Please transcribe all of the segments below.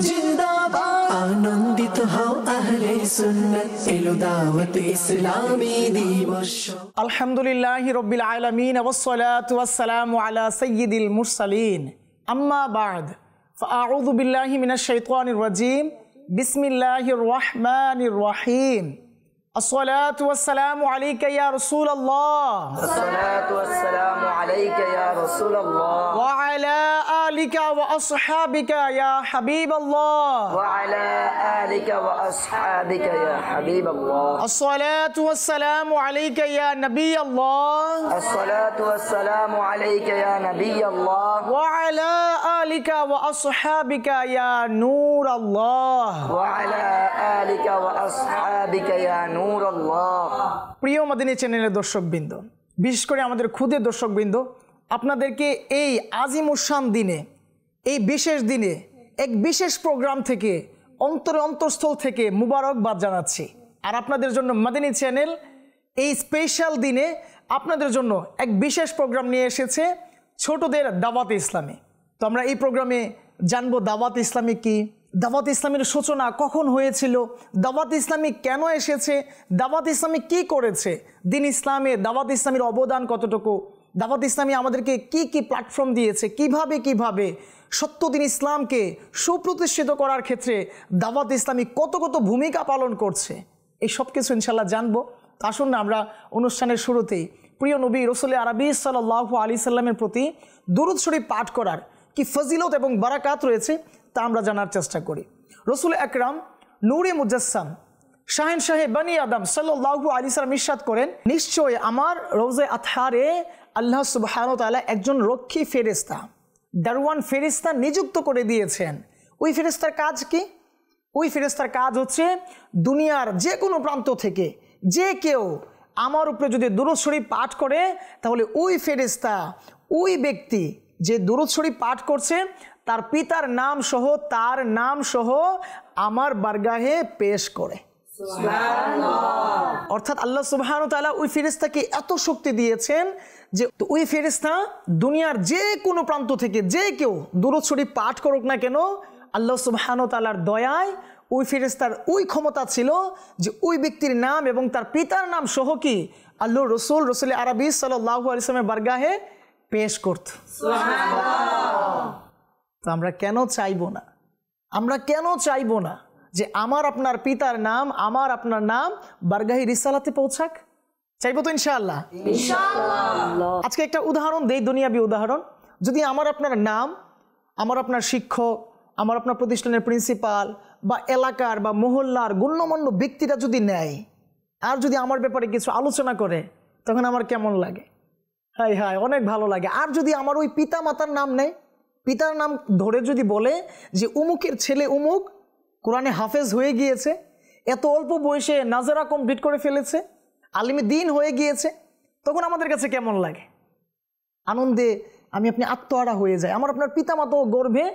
জিন্দাবাদ আনন্দিত হও আহলে সুন্নাত এলো দাওয়াত ইসলামী দিবস আলহামদুলিল্লাহি রাব্বিল আলামিন ওয়াসসালাতু ওয়াসসালামু আলা সাইয়্যিদিল মুরসালিন আম্মা বা'দ ফাআউযু বিল্লাহি মিনাশ শাইতানির রাজীম বিসমিল্লাহির রহমানির রহিম الصلاة والسلام عليك يا رسول الله الصلاة والسلام عليك يا رسول الله وعلى آلك وأصحابك يا حبيب الله وعلى آلك وأصحابك يا حبيب الله الصلاة والسلام عليك يا نبي الله الصلاة والسلام عليك يا نبي الله وعلى آلك وأصحابك يا نور الله وعلى آلك وأصحابك يا نور الله প্রিয় মাদিনী চ্যানেলের দর্শকবৃন্দ, বিশেষ করে আমাদের ক্ষুদে দর্শকবৃন্দ, আপনাদেরকে এই আজিমুশান দিনে, এই বিশেষ দিনে এক বিশেষ প্রোগ্রাম থেকে অন্তরস্থল থেকে মুবারকবাদ জানাচ্ছি। আর আপনাদের জন্য মাদিনী চ্যানেল এই স্পেশাল দিনে আপনাদের জন্য এক বিশেষ প্রোগ্রাম নিয়ে এসেছে, ছোটদের দাওয়াত ইসলামী। তো আমরা এই প্রোগ্রামে জানবো দাওয়াত ইসলামী কি, দাওয়াত ইসলামের সূচনা কখন হয়েছিল, দাওয়াত ইসলামী কেন এসেছে, দাওয়াত ইসলামী কি করেছে, দিন ইসলামে দাওয়াত ইসলামের অবদান কতটুকু, দাওয়াত ইসলামী আমাদেরকে কি কি প্ল্যাটফর্ম দিয়েছে, কিভাবে সত্য দিন ইসলামকে সুপ্রতিষ্ঠিত করার ক্ষেত্রে দাওয়াত ইসলামী কত ভূমিকা পালন করছে, এই সব কিছু ইনশাল্লাহ জানবো। তো আসুন না আমরা অনুষ্ঠানের শুরুতেই প্রিয় নবী রসুল আরবি সাল্লাল্লাহু আলাইহি সাল্লামের প্রতি দুরূদ শরীফ পাঠ করার কি ফজিলত এবং বারাকাত রয়েছে তা আমরা জানার চেষ্টা করি। রসুল আকরাম নূরে মুজাসসাম শাহেনশাহে বনি আদম সাল্লাল্লাহু আলাইহি সাল্লাম ইরশাদ করেন, নিশ্চয় আমার রওজে আতহারে আল্লাহ সুবহানাহু ওয়া তাআলা একজন রক্ষী ফেরেশতা, দারওয়ান ফেরেশতা নিযুক্ত করে দিয়েছেন। ওই ফেরেশতার কাজ কি? ওই ফেরেশতার কাজ হচ্ছে দুনিয়ার যে কোনো প্রান্ত থেকে যে কেউ আমার উপরে যদি দুরূদ শরীফ পাঠ করে, তাহলে ওই ফেরেশতা, ওই ব্যক্তি যে দুরূদ শরীফ পাঠ করছে তার পিতার নাম সহ আমার বারগাহে পেশ করে। অর্থাৎ আল্লাহ সুবহানাহু ওয়া তাআলা ওই ফেরেশতাকে এত শক্তি দিয়েছেন যে ওই ফেরেশতা দুনিয়ার যে কোনো প্রান্ত থেকে যে কেউ দুরূদ শরীফ পাঠ করুক না কেন, আল্লাহ সুবহানাহু ওয়া তাআলার দয়ায় ওই ফেরেশতার ওই ক্ষমতা ছিল যে ওই ব্যক্তির নাম এবং তার পিতার নাম সহ কি আল্লাহ রসুল আরবি সাল্লাল্লাহু আলাইহি সাল্লামের বারগাহে পেশ করত। তো আমরা কেন চাইবো না যে আমার আপনার পিতার নাম, আমার আপনার নাম বারগাহে রিসালাতে পৌঁছাক? চাইবো তো ইনশাআল্লাহ। আজকে একটা উদাহরণ দেই, দুনিয়াবি উদাহরণ। যদি আমার আপনার নাম, আমার আপনার শিক্ষক, আমার আপনার প্রতিষ্ঠানের প্রিন্সিপাল বা এলাকার বা মহল্লার গণ্যমান্য ব্যক্তিরা যদি নেয় আর যদি আমার ব্যাপারে কিছু আলোচনা করে, তখন আমার কেমন লাগে? হাই অনেক ভালো লাগে। আর যদি আমার ওই পিতা মাতার নাম নেয়, পিতার নাম ধরে যদি বলে যে উমুকের ছেলে উমুক কোরআনে হাফেজ হয়ে গিয়েছে, এত অল্প বয়সে নাজারা কমপ্লিট করে ফেলেছে, আলিমে দ্বীন হয়ে গিয়েছে, তখন আমাদের কাছে কেমন লাগে? আনন্দে আপনি আত্মহারা হয়ে যায়। আমার আপনার পিতা মাতাও গর্ভে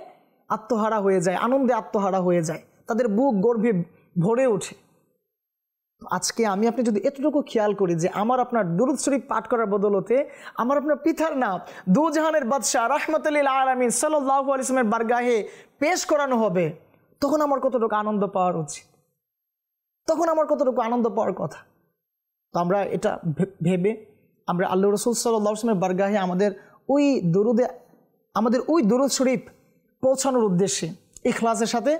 আত্মহারা হয়ে যায়, আনন্দে আত্মহারা হয়ে যায়, তাদের বুক গর্ভে ভরে ওঠে। আজকে আপনি যদি এতটুকু খেয়াল করি যে আমার আপনার দুরূদ শরীফ পাঠ করার বদলতে আমার আপনার পিতার নাম দুজাহানের বাদশাহ রাহমাতুল লিল আলামিন সাল্লাল্লাহু আলাইহি ওয়াসাল্লামের বারগাহে পেশ করানো হবে, তখন আমার কতটুকু আনন্দ পাওয়ার উচিত, তখন আমার কতটুকু আনন্দ পাওয়ার কথা। তো আমরা এটা ভেবে আমরা আল্লাহ রসুল সাল্লাল্লাহু আলাইহি ওয়াসাল্লামের বারগাহে আমাদের ওই দুরূদ শরীফ পৌঁছানোর উদ্দেশ্যে ইখলাসের সাথে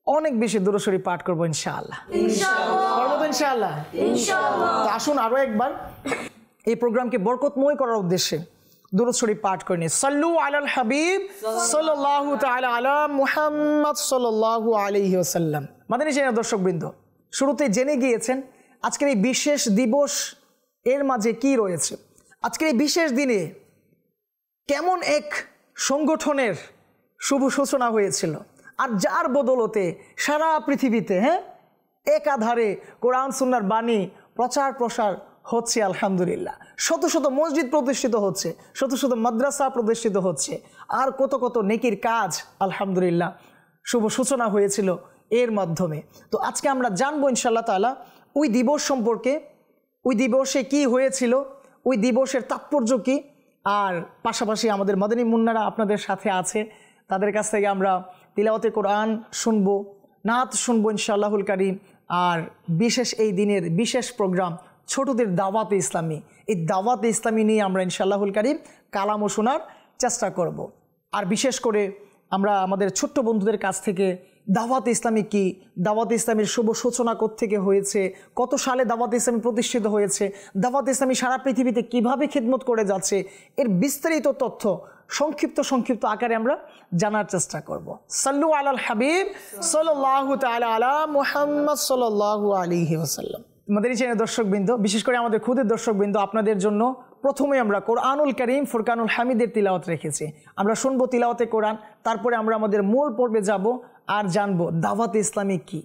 অনেক বেশি দুরূদ শরীফ পাঠ করবো ইনশাআল্লাহ। তো আসুন আরো একবার এই প্রোগ্রামকে বরকতময় করার উদ্দেশ্যে দুরূদ শরীফ পাঠ করে নিই। সাল্লু আলাল হাবিব সাল্লাল্লাহু তাআলা আলা মুহাম্মদ সাল্লাল্লাহু আলাইহি ওয়াসাল্লাম। মাদানী চ্যানেলের দর্শকবৃন্দ, শুরুতে জেনে গিয়েছেন আজকের এই বিশেষ দিবস এর মাঝে কি রয়েছে। আজকের এই বিশেষ দিনে কেমন এক সংগঠনের শুভ সূচনা হয়েছিল, আর যার বদলতে সারা পৃথিবীতে একাধারে কোরআন সুন্নাহর বাণী প্রচার প্রসার হচ্ছে। আলহামদুলিল্লাহ, শত শত মসজিদ প্রতিষ্ঠিত হচ্ছে, শত শত মাদ্রাসা প্রতিষ্ঠিত হচ্ছে, আর কত নেকির কাজ আলহামদুলিল্লাহ শুভ সূচনা হয়েছিল এর মাধ্যমে। তো আজকে আমরা জানবো ইনশাআল্লাহ তাআলা ওই দিবস সম্পর্কে, ওই দিবসে কি হয়েছিল, ওই দিবসের তাৎপর্য কি, আর পাশাপাশি আমাদের মাদানী মুন্নারা আপনাদের সাথে আছে, তাদের কাছ থেকে আমরা তিলাওয়াতে কোরআন শুনবো, নাত শুনবো ইনশাআল্লাহুল কারীম। আর বিশেষ এই দিনের বিশেষ প্রোগ্রাম ছোটদের দাওয়াতে ইসলামী, এই দাওয়াতে ইসলামী নিয়ে আমরা ইনশাআল্লাহুল কারীম কালামও শোনার চেষ্টা করব। আর বিশেষ করে আমরা আমাদের ছোট্ট বন্ধুদের কাছ থেকে দাওয়াতে ইসলামী কি, দাওয়াতে ইসলামীর শুভ সূচনা কোত্থেকে হয়েছে, কত সালে দাওয়াতে ইসলামী প্রতিষ্ঠিত হয়েছে, দাওয়াতে ইসলামী সারা পৃথিবীতে কিভাবে খিদমত করে যাচ্ছে, এর বিস্তারিত তথ্য সংক্ষিপ্ত আকারে আমরা জানার চেষ্টা করব। সাল্লু আলাল হাবিব সাল্লাল্লাহু তাআলা আলা মুহাম্মদ সাল্লাল্লাহু আলাইহি ওয়াসাল্লাম। আমাদের এই চ্যানেলের দর্শকবৃন্দ, বিশেষ করে আমাদের খুদের দর্শকবৃন্দ, আপনাদের জন্য প্রথমে আমরা কোরআনুল কারীম ফুরকানুল হামিদের তিলাওয়াত রেখেছি। আমরা শুনবো তিলাওয়াতে কোরআন, তারপরে আমরা আমাদের মূল পর্বে যাব আর জানবো দাওয়াতে ইসলামী কি,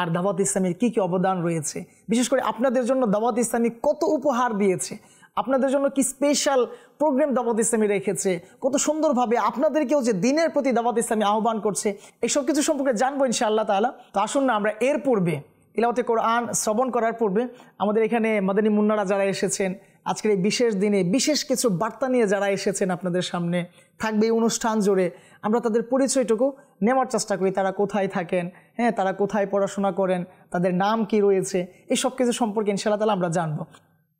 আর দাওয়াতে ইসলামীর কী কী অবদান রয়েছে, বিশেষ করে আপনাদের জন্য দাওয়াতে ইসলামী কত উপহার দিয়েছে, আপনাদের জন্য কি স্পেশাল প্রোগ্রাম দাওয়াতে ইসলামী রেখেছে, কত সুন্দরভাবে আপনাদেরকেও যে দিনের প্রতি দাওয়াতে ইসলামী আহ্বান করছে, এইসব কিছু সম্পর্কে জানবো ইনশাআল্লাহ তাআলা। তো আসুন না আমরা এর পূর্বে তিলাওয়াতে কোরআন শ্রবণ করার পূর্বে আমাদের এখানে মাদানী মুন্নারা যারা এসেছেন আজকের এই বিশেষ দিনে বিশেষ কিছু বার্তা নিয়ে যারা এসেছেন আপনাদের সামনে থাকবে এই অনুষ্ঠান জুড়ে, আমরা তাদের পরিচয়টুকু নেওয়ার চেষ্টা করি। তারা কোথায় থাকেন, হ্যাঁ, তারা কোথায় পড়াশোনা করেন, তাদের নাম কি রয়েছে, এই সব কিছু সম্পর্কে ইনশাআল্লাহ তাআলা আমরা জানবো।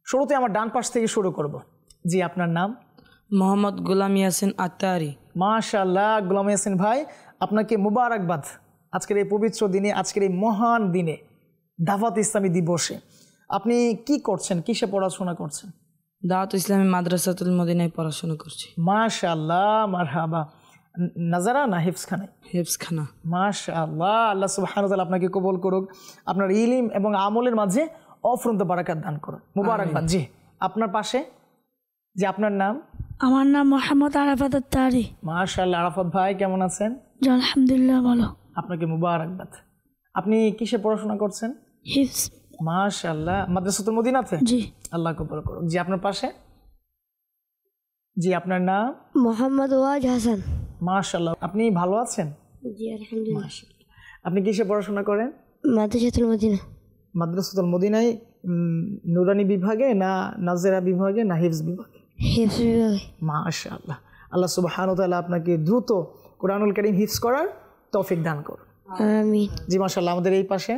শুরুতে আমার ডান পাশ থেকে শুরু করব। জি, আপনার নাম? মোহাম্মদ গোলাম ইয়াসিন আত্তারি। মাশাআল্লাহ, গোলাম ইয়াসিন ভাই, আপনাকে মুবারকবাদ আজকের এই পবিত্র দিনে, আজকের এই মহান দিনে, দাওয়াত ইসলামী দিবসে। আপনি কি করছেন, কিসে পড়াশোনা করছেন? দাওয়াত ইসলামী মাদ্রাসাতুল মদিনায় পড়াশোনা করছি। মাশাআল্লাহ, মারহাবা। নাজারা না হিফজখানা? হিফজখানা। মাশাআল্লাহ, আল্লাহ সুবহানাহু ওয়া তাআলা আপনাকে কবুল করুক, আপনার ইলম এবং আমলের মাঝে অফুরন্ত বারাকাত দান করুন। মুবারকবাদ। জি, আপনার পাশে? জি, আপনার নাম? আমার নাম মোহাম্মদ আরাফাত আত্তারি। মাশাআল্লাহ, আরাফাত ভাই কেমন আছেন? জি আলহামদুলিল্লাহ ভালো। আপনাকে মুবারকবাদ। আপনি কিসে পড়াশোনা করছেন? হিফজ। মাশাআল্লাহ, মাদ্রাসাতুল মদিনাতে? জি। আল্লাহ কবুল করুক। জি, আপনার পাশে? জি, আপনার নাম? মোহাম্মদ ওয়াজ হাসান। মাশাআল্লাহ, আপনি ভালো আছেন? জি আলহামদুলিল্লাহ। মাশাআল্লাহ। আপনি কিসে পড়াশোনা করেন? মাদ্রাসাতুল মদিনা। মাদ্রাসাতুল মদিনায় নুরানি বিভাগে না নাজেরা বিভাগে না হিফজ বিভাগে? হিফজ বিভাগে। মাশাআল্লাহ, আল্লাহ সুবহানাহু ওয়া তাআলা আপনাকে দ্রুত কোরআনুল কারীম হিফজ করার তৌফিক দান করুন। আমিন। জি মাশাআল্লাহ। আমাদের এই পাশে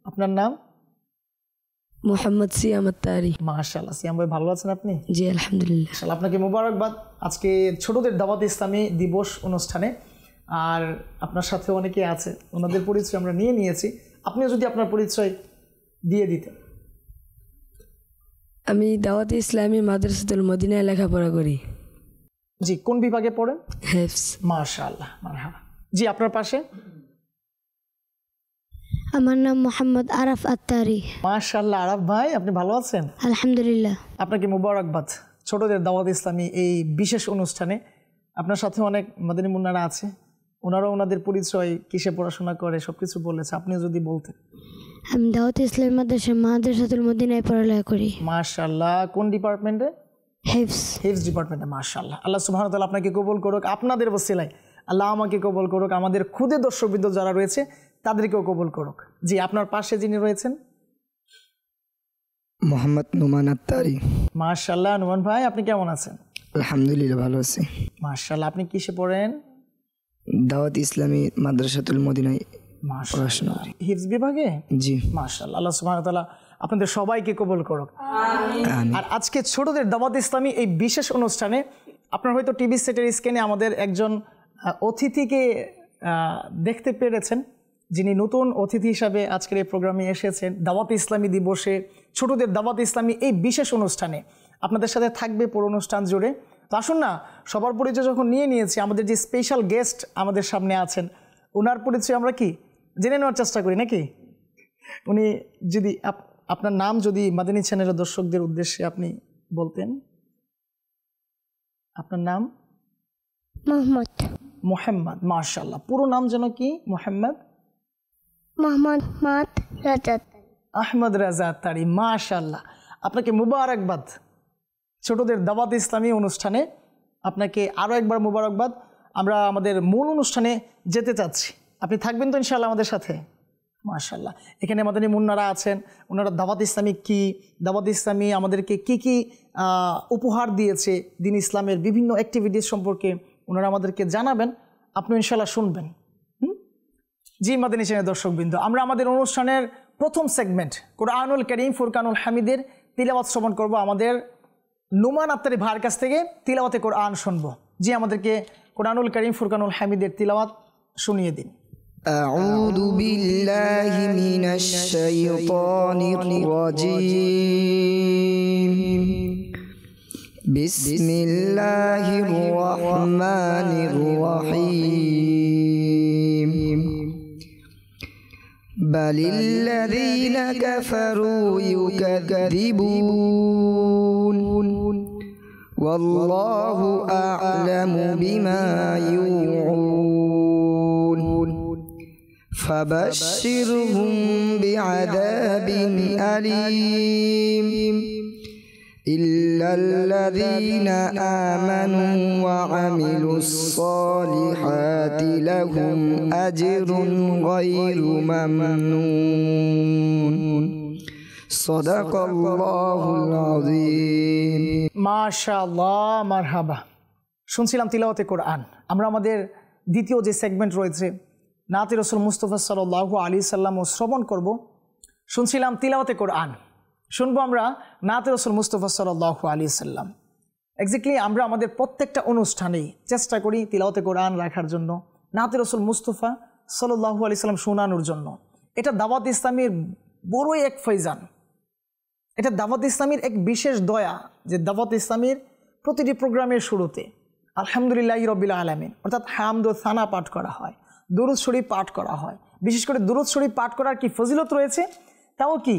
আপনার নাম? মোহাম্মদ সিয়াম আত্তারি। মাশাআল্লাহ, সিয়াম ভাই ভালো আছেন আপনি? জি আলহামদুলিল্লাহ। মাশাআল্লাহ, আপনাকে মুবারকবাদ আজকে ছোটদের দাওয়াত ইসলামী দিবস অনুষ্ঠানে। আর আপনার সাথে অনেকে আছে, ওনাদের পরিচয় আমরা নিয়ে নিয়েছি, আপনিও যদি আপনার পরিচয় দিয়ে দিতেন। আমি দাওয়াত ইসলামী মাদ্রাসাতুল মদিনায় লেখাপড়া করি। জি, কোন বিভাগে পড়েন? হিফজ। মাশাআল্লাহ, মারহাবা। জি, আপনার পাশে? আমার নাম মোহাম্মদ আরাফ আত্তারি। মাশাআল্লাহ, আরাফ ভাই আপনি ভালো আছেন? আলহামদুলিল্লাহ। আপনাকে মুবারকবাদ ছোটদের দাওয়াত ইসলামী এই বিশেষ অনুষ্ঠানে। আপনার সাথে অনেক মাদানী মুন্নারা আছে, ওনারাও ওনাদের পরিচয়, কিসে পড়াশোনা করে সব কিছু বলেছে, আপনিও যদি বলতেন। আমি দাওয়াত ইসলামী মাদ্রাসাতুল মদিনায় পড়ালেখা করি। মাশাআল্লাহ, কোন ডিপার্টমেন্টে? হিফজ। হিফজ ডিপার্টমেন্টে। মাশাআল্লাহ, আল্লাহ সুবহানাহু ওয়া তাআলা আপনাকে কবুল করুক, আপনাদের ওসিলায় আল্লাহ আমাকে কবুল করুক, আমাদের খুদে দর্শকবৃন্দ যারা রয়েছে তাদেরকেও কবুল করুক। জি, আপনার পাশে যিনি রয়েছেন? মোহাম্মদ নুমান আত্তারি। মাশাআল্লাহ, নুমান ভাই আপনি কেমন আছেন? আলহামদুলিল্লাহ ভালো আছি। মাশাআল্লাহ, আপনি কিসে পড়েন? দাওয়াত ইসলামী মাদ্রাসাতুল মদিনায় পড়াশোনা করি। হিফজ বিভাগে? জি। মাশাআল্লাহ, আল্লাহ সুবহানাহু ওয়া তাআলা আপনাদের সবাইকে কবুল করুক। আর আজকে ছোটদের দাওয়াত ইসলামী এই বিশেষ অনুষ্ঠানে আপনার হয়তো টিভি সেটের স্ক্রিনে আমাদের একজন অতিথিকে দেখতে পেরেছেন, যিনি নতুন অতিথি হিসাবে আজকের এই প্রোগ্রামে এসেছেন। দাওয়াত ইসলামী দিবসে ছোটদের দাওয়াত ইসলামী এই বিশেষ অনুষ্ঠানে আপনাদের সাথে থাকবে পুরো অনুষ্ঠান জুড়ে। তো আসুন না, সবার পরিচয় যখন নিয়ে নিয়েছি, আমাদের যে স্পেশাল গেস্ট আমাদের সামনে আছেন ওনার পরিচয় আমরা কি জেনে নেওয়ার চেষ্টা করি নাকি? উনি যদি আপনার নাম যদি মাদানী চ্যানেলের দর্শকদের উদ্দেশ্যে আপনি বলতেন। আপনার নাম? মোহাম্মদ। মোহাম্মদ। মাশাআল্লাহ, পুরো নাম যেন কি? মোহাম্মদ রাজা আহমদ রাজা আত্তারি। মাশাআল্লাহ, আপনাকে মুবারকবাদ ছোটদের দাওয়াত ইসলামী অনুষ্ঠানে, আপনাকে আরও একবার মুবারকবাদ। আমরা আমাদের মূল অনুষ্ঠানে যেতে চাচ্ছি, আপনি থাকবেন তো ইনশাআল্লাহ আমাদের সাথে? মাশাআল্লাহ, এখানে মাদানী মুন্নারা আছেন, ওনারা দাওয়াত ইসলামী কি, দাওয়াত ইসলামী আমাদেরকে কি উপহার দিয়েছে, দিন ইসলামের বিভিন্ন অ্যাক্টিভিটিস সম্পর্কে ওনারা আমাদেরকে জানাবেন। আপনি ইনশাল্লাহ শুনবেন। জি মাদানী চ্যানেলের দর্শকবৃন্দ, আমরা আমাদের অনুষ্ঠানের প্রথম সেগমেন্ট কোরআনুল কারীম ফুরকানুল হামিদের তিলাওয়াত শ্রবণ করব। আমাদের নুমান আত্তারি ভাইয়ের কাছ থেকে তিলাওয়াতে কোরআন শুনবো। জি আমাদেরকে কোরআনুল কারীম ফুরকানুল হামিদের তিলাওয়াত শুনিয়ে দিন। أعوذ بالله من الشيطان الرجيم بسم الله الرحمن الرحيم بل الذين كفروا يكذبون والله أعلم بما يوعون فبشرهم بعذاب أليم إلا الذين آمنوا وعملوا الصالحات لهم أجر غير ممنون صدق الله العظيم মাশাআল্লাহ, মারহাবা। শুনছিলাম তিলাওয়াতে কোরআন। আমরা আমাদের দ্বিতীয় যে সেগমেন্ট রয়েছে নাতে রসুল মুস্তাফা সাল্লাল্লাহু আলাইহি সাল্লাম ও শ্রবণ করব। শুনছিলাম তিলাওয়াতে কোরআন, শুনবো আমরা নাতে রসুল মুস্তাফা সাল্লাল্লাহু আলাইহি সাল্লাম। এক্স্যাক্টলি আমরা আমাদের প্রত্যেকটা অনুষ্ঠানেই চেষ্টা করি তিলাওয়াতে কোরআন রাখার জন্য, নাতে রসুল মুস্তাফা সাল্লাল্লাহু আলাইহি সাল্লাম শোনানোর জন্য। এটা দাওয়াত ইসলামীর বড়ই এক ফয়জান, এটা দাওয়াত ইসলামীর এক বিশেষ দয়া যে দাওয়াত ইসলামীর প্রতিটি প্রোগ্রামের শুরুতে আলহামদুলিল্লাহি রাব্বিল আলামিন অর্থাৎ হামদ ও সানা পাঠ করা হয়, দুরূদ শরীফ পাঠ করা হয়। বিশেষ করে দুরূদ শরীফ পাঠ করার কি ফজিলত রয়েছে তাও কি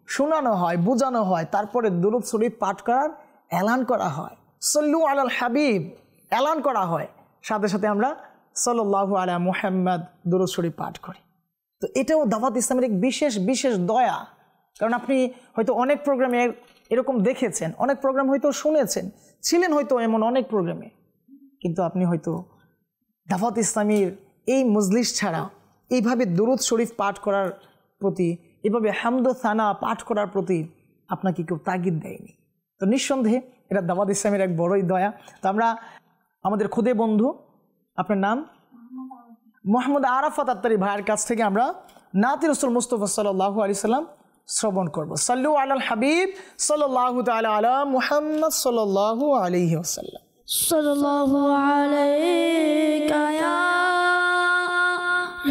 শোনানো হয়, বোঝানো হয়, তারপরে দুরূদ শরীফ পাঠ করার এলান করা হয়, সল্লু আলাল হাবিব এলান করা হয়, সাথে সাথে আমরা সাল্লাল্লাহু আলা মুহাম্মদ দুরূদ শরীফ পাঠ করি। তো এটাও দাওয়াত ইসলামের এক বিশেষ বিশেষ দয়া। কারণ আপনি হয়তো অনেক প্রোগ্রামে এরকম দেখেছেন, অনেক প্রোগ্রাম হয়তো শুনেছেন, ছিলেন হয়তো এমন অনেক প্রোগ্রামে, কিন্তু আপনি হয়তো দাওয়াত ইসলামীর এই মজলিস ছাড়া এইভাবে দুরূদ শরীফ পাঠ করার প্রতি, এভাবে হামদ ও সানা পাঠ করার প্রতি আপনাকে কেউ তাগিদ দেয়নি। তো নিঃসন্দেহে এটা দাওয়াত ইসলামের এক বড়ই দয়া। তো আমরা আমাদের খুদে বন্ধু, আপনার নাম মোহাম্মদ আরাফাত আত্তারি ভাইয়ের কাছ থেকে আমরা নাতে রসুল মুস্তাফা সাল্লাল্লাহু আলাইহি সাল্লাম শ্রবণ করব। সাল্লু আলাল হাবিব সাল্লাল্লাহু তাআলা আলা মুহাম্মদ সাল্লাল্লাহু আলাইহি ওয়াসাল্লাম। সাল্লাল্লাহু আলাইকা ইয়া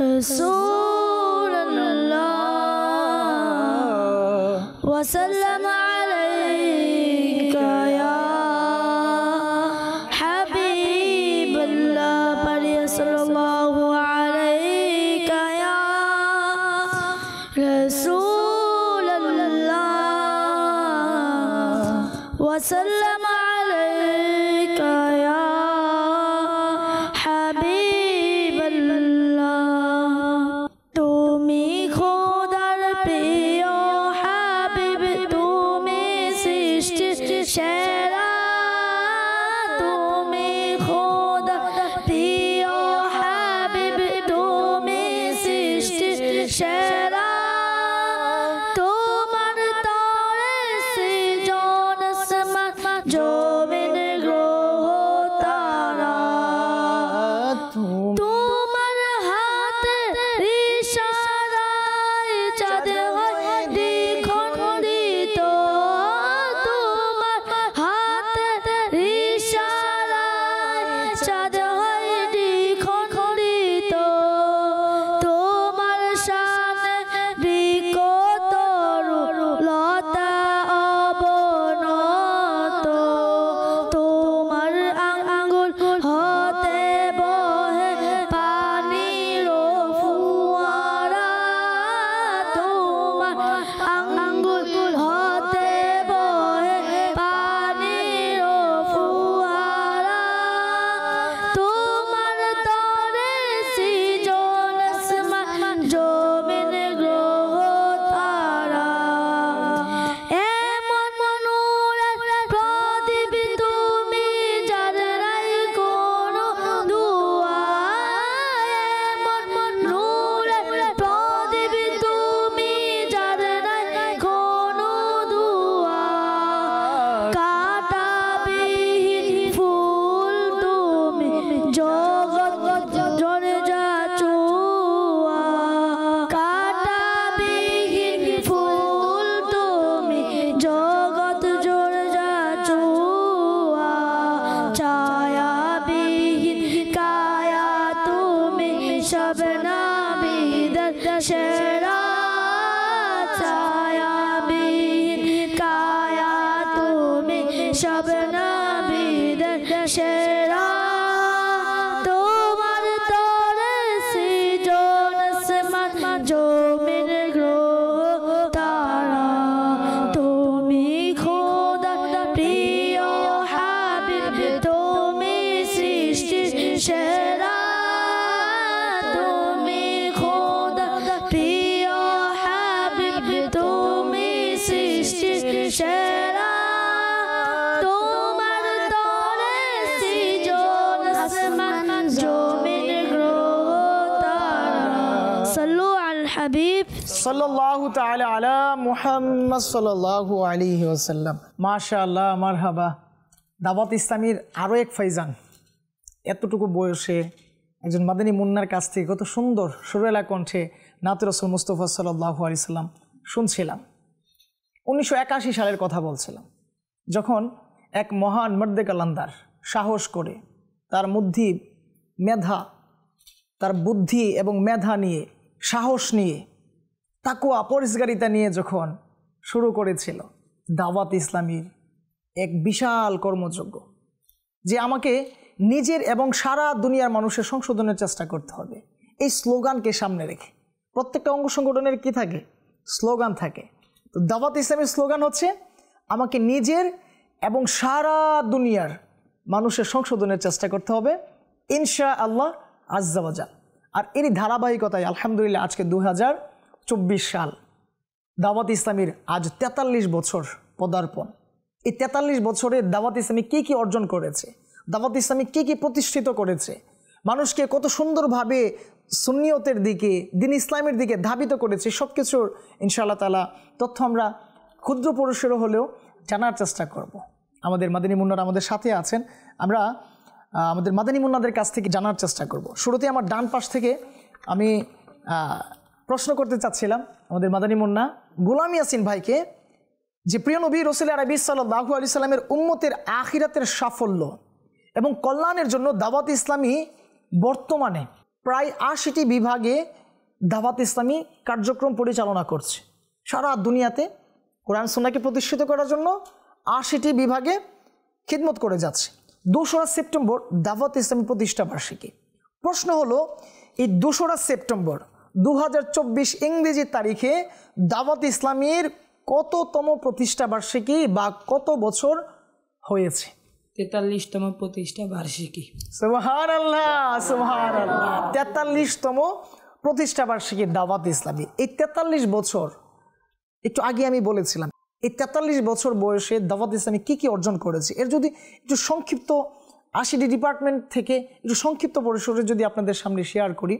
রাসূলুল্লাহ ওয়া সাল্লাম আলাইকা ইয়া হাবিবাল্লাহ। পারিয়া সাল্লাল্লাহু আলাইকা ইয়া রাসূলুল্লাহ ওয়া সাল্লাম আলাইকা ইয়া হাবিবাল্লাহ। তুমি খোদার প্রিয় হাবিব, সব নবীদের সেরা ছায়াবিহীন কায়া তুমি সব নবীদের সেরা তোমার তরে সৃজন আসমান জমিন গ্রহ তারা তুমি খোদার প্রিয় হাবিব তুমি সৃষ্টির সেরা তুমি খোদার প্রিয় হাবিব তুমি সৃষ্টির সেরা তোমার তরে সৃজন আসমান জমিন গ্রহ তারা সাল্লু আল হাবিব সাল্লাল্লাহু তাআলা আলা মুহাম্মদ সাল্লাল্লাহু আলাইহি ওয়াসাল্লাম। মাশাআল্লাহ, মারহাবা। দাওয়াত ইসলামীর আরও এক ফাইজান এতটুকু বয়সে একজন মাদানী মুন্নার কাছ থেকে কত সুন্দর সুরেলা কণ্ঠে নাত রাসূল মুস্তাফা সাল্লাল্লাহু আলাইহি সাল্লাম শুনছিলাম। 1981 সালের কথা বলছিলাম, যখন এক মহান মর্দে কালান্দার সাহস করে তার মধ্যে মেধা, তার বুদ্ধি এবং মেধা নিয়ে, সাহস নিয়ে, তাকওয়া পরিষ্কারিতা নিয়ে যখন শুরু করেছিল দাওয়াত ইসলামীর এক বিশাল কর্মযজ্ঞ, যে আমাকে নিজের এবং সারা দুনিয়ার মানুষের সংশোধনের চেষ্টা করতে হবে, এই স্লোগানকে সামনে রেখে প্রত্যেকটা অঙ্গ সংগঠনের কি থাকে? স্লোগান থাকে। তো দাওয়াত ইসলামীর স্লোগান হচ্ছে আমাকে নিজের এবং সারা দুনিয়ার মানুষের সংশোধনের চেষ্টা করতে হবে ইনশা আল্লাহ আজ্জা ওয়া জাল। আর এরই ধারাবাহিকতায় আলহামদুলিল্লাহ আজকে 2024 সাল, দাওয়াত ইসলামীর আজ 43 বছর পদার্পণ। এই 43 বছরে দাওয়াত ইসলামী কী কী অর্জন করেছে, দাওয়াত ইসলামী কী কী প্রতিষ্ঠিত করেছে, মানুষকে কত সুন্দরভাবে সুন্নিয়তের দিকে, দিন ইসলামের দিকে ধাবিত করেছে, সব কিছুর ইনশাআল্লাহ তাআলা তথ্য আমরা ক্ষুদ্র পরিসরও হলেও জানার চেষ্টা করব। আমাদের মাদানী মুন্নারা আমাদের সাথে আছেন, আমরা আমাদের মাদানী মুন্নাদের কাছ থেকে জানার চেষ্টা করব। শুরুতে আমার ডান পাশ থেকে আমি প্রশ্ন করতে চাচ্ছিলাম আমাদের মাদানী মুন্না গোলাম ইয়াসিন ভাইকে, যে প্রিয় নবী রাসূল আরবি সাল্লাল্লাহু আলাইহি সাল্লামের উম্মতের আখিরাতের সাফল্য এবং কল্যাণের জন্য দাওয়াত ইসলামী বর্তমানে প্রায় 80টি বিভাগে দাওয়াত ইসলামী কার্যক্রম পরিচালনা করছে। সারা দুনিয়াতে কোরআন সুন্নাহকে প্রতিষ্ঠিত করার জন্য 80টি বিভাগে খিদমত করে যাচ্ছে। 2রা সেপ্টেম্বর দাওয়াত ইসলামী প্রতিষ্ঠা বার্ষিকী। প্রশ্ন হলো, এই 2রা সেপ্টেম্বর 2024 ইংরেজি তারিখে দাওয়াত ইসলামীর কততম প্রতিষ্ঠা বার্ষিকী বা কত বছর হয়েছে? 43তম প্রতিষ্ঠা বার্ষিকী। সুবহানাল্লাহ, সুবহানাল্লাহ। 43তম প্রতিষ্ঠা বার্ষিকী দাওয়াত ইসলামী। এই 43 বছর, একটু আগে আমি বলেছিলাম, এই 43 বছর বয়সে দাওয়াত ইসলামী কী কী অর্জন করেছে, এর যদি একটু সংক্ষিপ্ত 80টি ডিপার্টমেন্ট থেকে একটু সংক্ষিপ্ত পরিসরে যদি আপনাদের সামনে শেয়ার করি।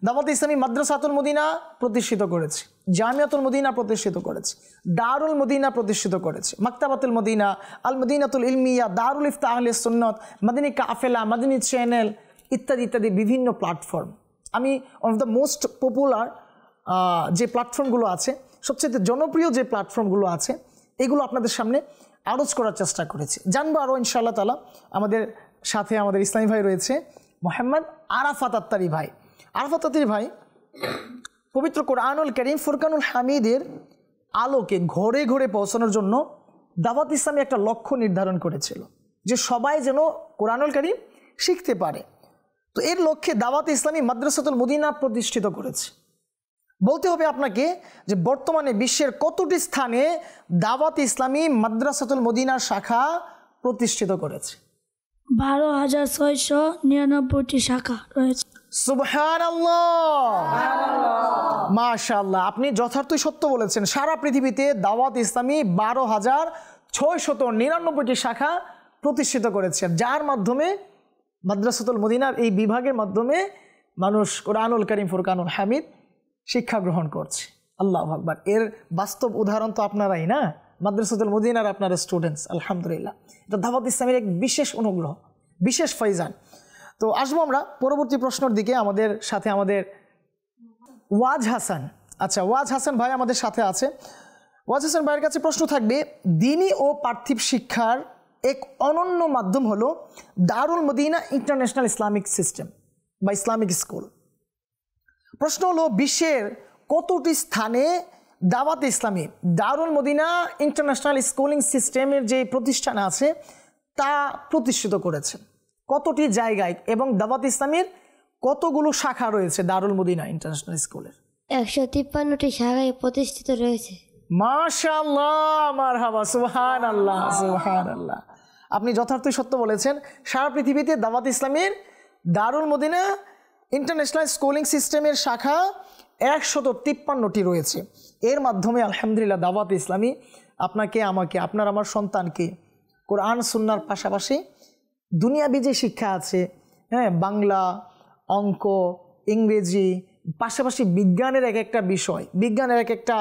দাওয়াত ইসলামী মাদ্রাসাতুল মদিনা প্রতিষ্ঠিত করেছে, জামিয়াতুল মদিনা প্রতিষ্ঠিত করেছে, দারুল মদিনা প্রতিষ্ঠিত করেছে, মাকতাবাতুল মদিনা, আল মদিনাতুল ইলমিয়া, দারুল ইফতা আহলে সুন্নাত, মাদানী কাফেলা, মাদানী চ্যানেল ইত্যাদি ইত্যাদি বিভিন্ন প্ল্যাটফর্ম। আমি one of the most popular যে প্ল্যাটফর্মগুলো আছে, সবচেয়ে জনপ্রিয় যে প্ল্যাটফর্মগুলো আছে, এগুলো আপনাদের সামনে আরোজ করার চেষ্টা করেছি। জানবো আরও ইনশাআল্লাহ তাআলা। আমাদের সাথে আমাদের ইসলামী ভাই রয়েছে মোহাম্মদ আরাফাত আত্তারি ভাই। আরাফাত আত্তারি ভাই পবিত্র কোরআনুল কারীম ফুরকানুল হামিদের আলোকে ঘরে ঘরে পৌঁছানোর জন্য দাওয়াত ইসলামী একটা লক্ষ্য নির্ধারণ করেছিল, যে সবাই যেন কোরআনুল কারীম শিখতে পারে। তো এর লক্ষ্যে দাওয়াত ইসলামী মাদ্রাসাতুল মদিনা প্রতিষ্ঠিত করেছে। বলতে হবে আপনাকে যে বর্তমানে বিশ্বের কতটি স্থানে দাওয়াত ইসলামী মাদ্রাসাতুল মদিনার শাখা প্রতিষ্ঠিত করেছে? 12,699টি শাখা রয়েছে। সুবহানাল্লাহ, মাশাআল্লাহ। আপনি যথার্থই সত্য বলেছেন। সারা পৃথিবীতে দাওয়াত ইসলামী 12,699টি শাখা প্রতিষ্ঠিত করেছে, যার মাধ্যমে মাদ্রাসাতুল মদিনার এই বিভাগের মাধ্যমে মানুষ কোরআনুল কারীম ফুরকানুল হামিদ শিক্ষা গ্রহণ করছে। আল্লাহু আকবার। এর বাস্তব উদাহরণ তো আপনারাই না, মাদ্রাসাতুল মদিনার আপনারা স্টুডেন্টস। আলহামদুলিল্লাহ, এটা দাওয়াত ইসলামের এক বিশেষ অনুগ্রহ, বিশেষ ফয়জান। তো আসবো আমরা পরবর্তী প্রশ্নের দিকে। আমাদের সাথে আমাদের ওয়াজ হাসান, আচ্ছা ওয়াজ হাসান ভাই আমাদের সাথে আছে। ওয়াজ হাসান ভাইয়ের কাছে প্রশ্ন থাকবে, দ্বীনি ও পার্থিব শিক্ষার এক অনন্য মাধ্যম হলো দারুল মদিনা ইন্টারন্যাশনাল ইসলামিক সিস্টেম বা ইসলামিক স্কুল। প্রশ্ন হলো বিশ্বের কতটি স্থানে দাওয়াত ইসলামী দারুল মদিনা ইন্টারন্যাশনাল স্কুলিং সিস্টেমের যে প্রতিষ্ঠান আছে তা প্রতিষ্ঠিত করেছে, কতটি জায়গায়, এবং দাওয়াত ইসলামীর কতগুলো শাখা রয়েছে দারুল মদিনা ইন্টারন্যাশনাল স্কুলের? 153টি শাখায় প্রতিষ্ঠিত রয়েছে। মাশাআল্লাহ, মারহাবা, সুবহানাল্লাহ, সুবহানাল্লাহ। আপনি যথার্থই সত্য বলেছেন। সারা পৃথিবীতে দাওয়াত ইসলামীর দারুল মদিনা ইন্টারন্যাশনাল স্কুলিং সিস্টেমের শাখা 153টি রয়েছে। এর মাধ্যমে আলহামদুলিল্লাহ দাওয়াত ইসলামী আপনাকে, আমাকে, আপনার আমার সন্তানকে কোরআন সুন্নাহর পাশাপাশি দুনিয়াবি যে শিক্ষা আছে, হ্যাঁ, বাংলা, অঙ্ক, ইংরেজি, পাশাপাশি বিজ্ঞানের এক একটা বিষয়, বিজ্ঞানের এক একটা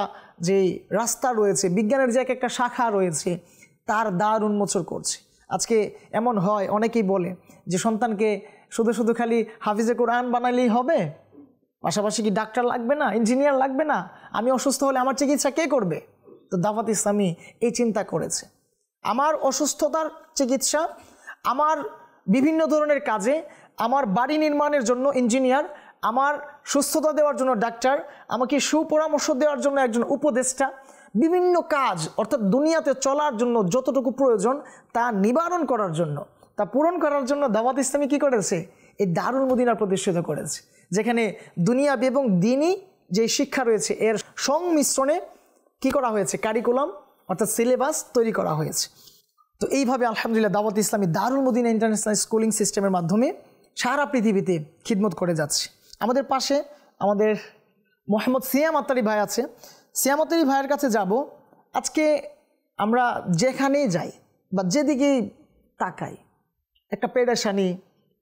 যে রাস্তা রয়েছে, বিজ্ঞানের যে এক একটা শাখা রয়েছে, তার দ্বার উন্মোচন করছে। আজকে এমন হয়, অনেকেই বলে যে সন্তানকে শুধু শুধু খালি হাফিজে কোরআন বানালেই হবে, পাশাপাশি কি ডাক্তার লাগবে না, ইঞ্জিনিয়ার লাগবে না, আমি অসুস্থ হলে আমার চিকিৎসা কে করবে? তো দাওয়াত ইসলামী এই চিন্তা করেছে, আমার অসুস্থতার চিকিৎসা, আমার বিভিন্ন ধরনের কাজে, আমার বাড়ি নির্মাণের জন্য ইঞ্জিনিয়ার, আমার সুস্থতা দেওয়ার জন্য ডাক্তার, আমাকে সুপরামর্শ দেওয়ার জন্য একজন উপদেষ্টা, বিভিন্ন কাজ অর্থাৎ দুনিয়াতে চলার জন্য যতটুকু প্রয়োজন তা নিবারণ করার জন্য, তা পূরণ করার জন্য দাওয়াত ইসলামী কী করেছে? এই দারুল মদিনা প্রতিষ্ঠিত করেছে, যেখানে দুনিয়াবি এবং দিনই যে শিক্ষা রয়েছে এর সংমিশ্রণে কি করা হয়েছে? কারিকুলাম অর্থাৎ সিলেবাস তৈরি করা হয়েছে। তো এইভাবে আলহামদুলিল্লাহ দাওয়াত ইসলামী দারুল মদিনা ইন্টারন্যাশনাল স্কুলিং সিস্টেমের মাধ্যমে সারা পৃথিবীতে খিদমত করে যাচ্ছে। আমাদের পাশে আমাদের মোহাম্মদ সিয়াম আত্তারি ভাই আছে, সিয়াম আত্তারি ভাইয়ের কাছে যাব। আজকে আমরা যেখানেই যাই বা যেদিকেই তাকাই একটা পেরেশানি,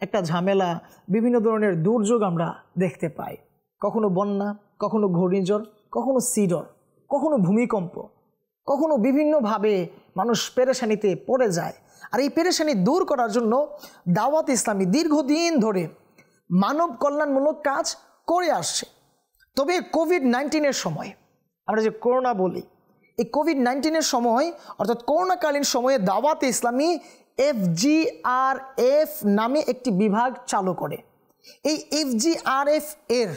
একটা ঝামেলা, বিভিন্ন ধরনের দুর্যোগ আমরা দেখতে পাই। কখনো বন্যা, কখনো ঘূর্ণিঝড়, কখনো সিডর, কখনো ভূমিকম্প, কখনো বিভিন্নভাবে মানুষ পেরেশানিতে পড়ে যায়। আর এই পেরেশানি দূর করার জন্য দাওয়াত ইসলামী দীর্ঘদিন ধরে মানব কল্যাণমূলক কাজ করে আসছে। তবে কোভিড-19-এর সময়, আমরা যে করোনা বলি, এই কোভিড-19-এর সময় অর্থাৎ করোনাকালীন সময়ে দাওয়াত ইসলামী FGRF নামে একটি বিভাগ চালু করে। এই FGRF এর